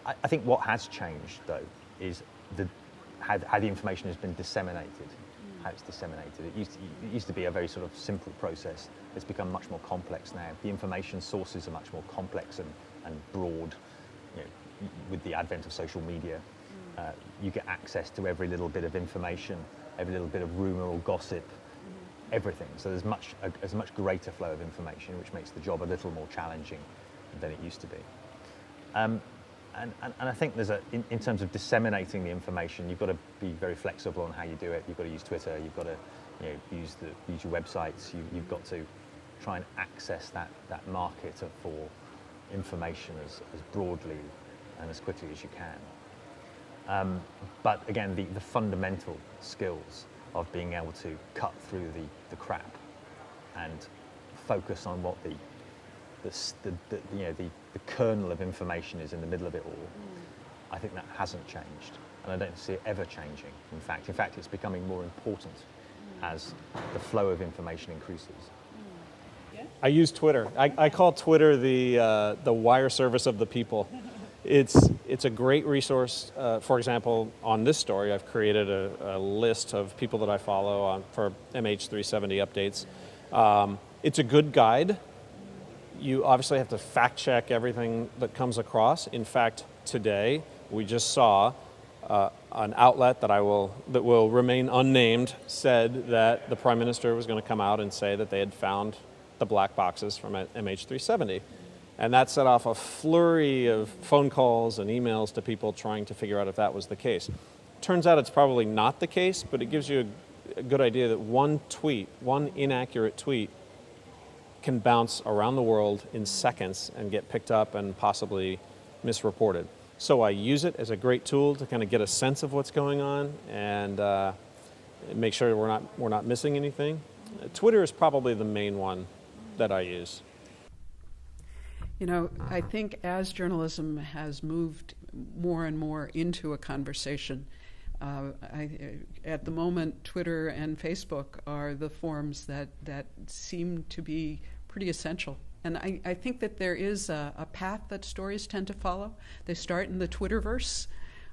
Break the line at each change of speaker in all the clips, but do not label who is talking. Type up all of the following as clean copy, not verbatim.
I think what has changed, though, is how the information has been disseminated, how it's disseminated. It used to be a very sort of simple process. It's become much more complex now. The information sources are much more complex and broad. You know, with the advent of social media, you get access to every little bit of information, every little bit of rumor or gossip, everything. So there's a much greater flow of information, which makes the job a little more challenging than it used to be. And I think there's in terms of disseminating the information, you've got to be very flexible on how you do it. You've got to use Twitter. You've got to use your websites. You've got to try and access that market for information as broadly and as quickly as you can. But again, the fundamental skills of being able to cut through the crap and focus on what the kernel of information is in the middle of it all, I think that hasn't changed, and I don't see it ever changing. In fact, it's becoming more important as the flow of information increases.
Yeah?
I use Twitter. I call Twitter the wire service of the people. It's a great resource. For example, on this story, I've created a list of people that I follow for MH370 updates. It's a good guide. You obviously have to fact check everything that comes across. In fact, today we just saw an outlet that will remain unnamed said that the Prime Minister was going to come out and say that they had found the black boxes from MH370. And that set off a flurry of phone calls and emails to people trying to figure out if that was the case. Turns out it's probably not the case, but it gives you a good idea that one inaccurate tweet, can bounce around the world in seconds and get picked up and possibly misreported. So I use it as a great tool to kind of get a sense of what's going on and make sure we're not missing anything. Twitter is probably the main one that I use.
You know, I think as journalism has moved more and more into a conversation, at the moment, Twitter and Facebook are the forums that seem to be pretty essential. And I think that there is a path that stories tend to follow. They start in the Twitterverse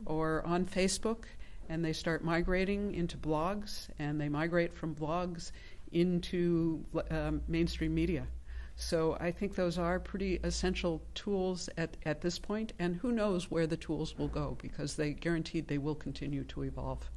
or on Facebook, and they start migrating into blogs, and they migrate from blogs into mainstream media. So I think those are pretty essential tools at this point, and who knows where the tools will go, because they guaranteed they will continue to evolve.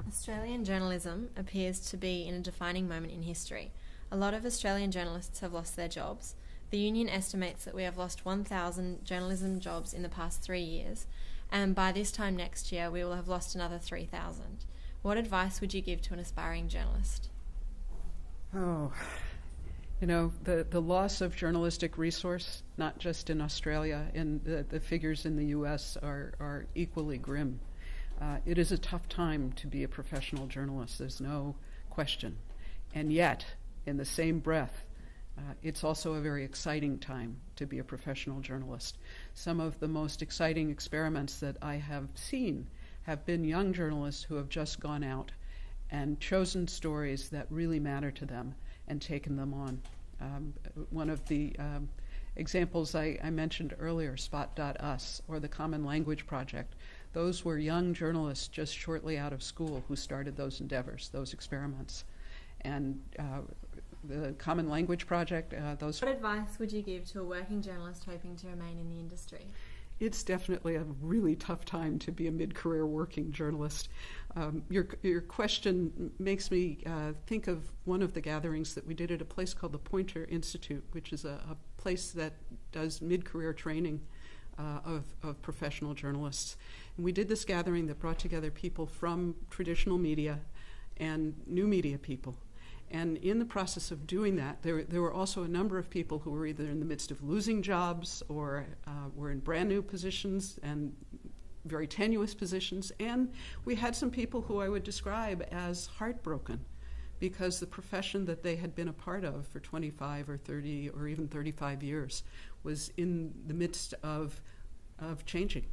Australian journalism appears to be in a defining moment in history. A lot of Australian journalists have lost their jobs. The union estimates that we have lost 1,000 journalism jobs in the past 3 years, and by this time next year we will have lost another 3,000. What advice would you give to an aspiring journalist?
Oh, you know, the loss of journalistic resource, not just in Australia, and the figures in the U.S. are equally grim. It is a tough time to be a professional journalist, there's no question. And yet, in the same breath, it's also a very exciting time to be a professional journalist. Some of the most exciting experiments that I have seen have been young journalists who have just gone out and chosen stories that really matter to them and taken them on. One of the examples I mentioned earlier, Spot.us, or the Common Language Project, those were young journalists just shortly out of school who started those endeavors, those experiments. And the Common Language Project, those...
What advice would you give to a working journalist hoping to remain in the industry?
It's definitely a really tough time to be a mid-career working journalist. Your question makes me think of one of the gatherings that we did at a place called the Poynter Institute, which is a place that does mid-career training of professional journalists. And we did this gathering that brought together people from traditional media and new media people. And in the process of doing that, there were also a number of people who were either in the midst of losing jobs or were in brand new positions and very tenuous positions. And we had some people who I would describe as heartbroken because the profession that they had been a part of for 25 or 30 or even 35 years was in the midst of changing.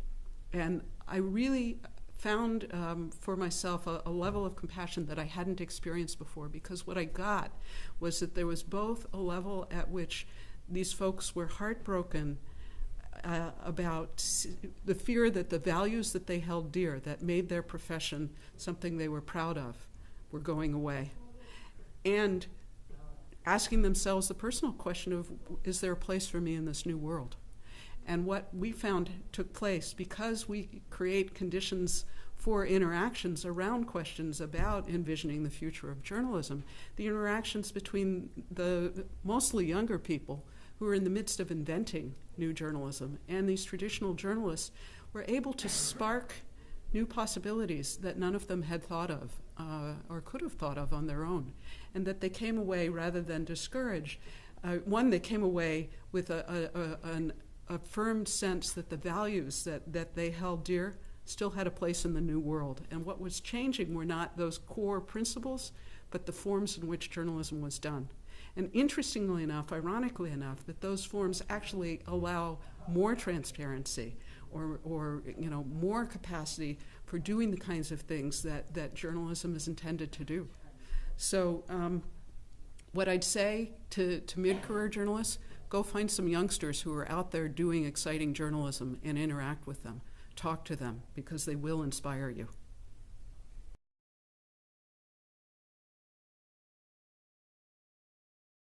And I really found for myself a level of compassion that I hadn't experienced before, because what I got was that there was both a level at which these folks were heartbroken about the fear that the values that they held dear, that made their profession something they were proud of, were going away. And asking themselves the personal question of, is there a place for me in this new world? And what we found took place, because we create conditions for interactions around questions about envisioning the future of journalism, the interactions between the mostly younger people who are in the midst of inventing new journalism and these traditional journalists were able to spark new possibilities that none of them had thought of or could have thought of on their own, and that they came away, rather than discouraged, they came away with an affirmed sense that the values that they held dear still had a place in the new world. And what was changing were not those core principles, but the forms in which journalism was done. And interestingly enough, ironically enough, that those forms actually allow more transparency or more capacity for doing the kinds of things that journalism is intended to do. So what I'd say to mid-career journalists, go find some youngsters who are out there doing exciting journalism and interact with them. Talk to them, because they will inspire you.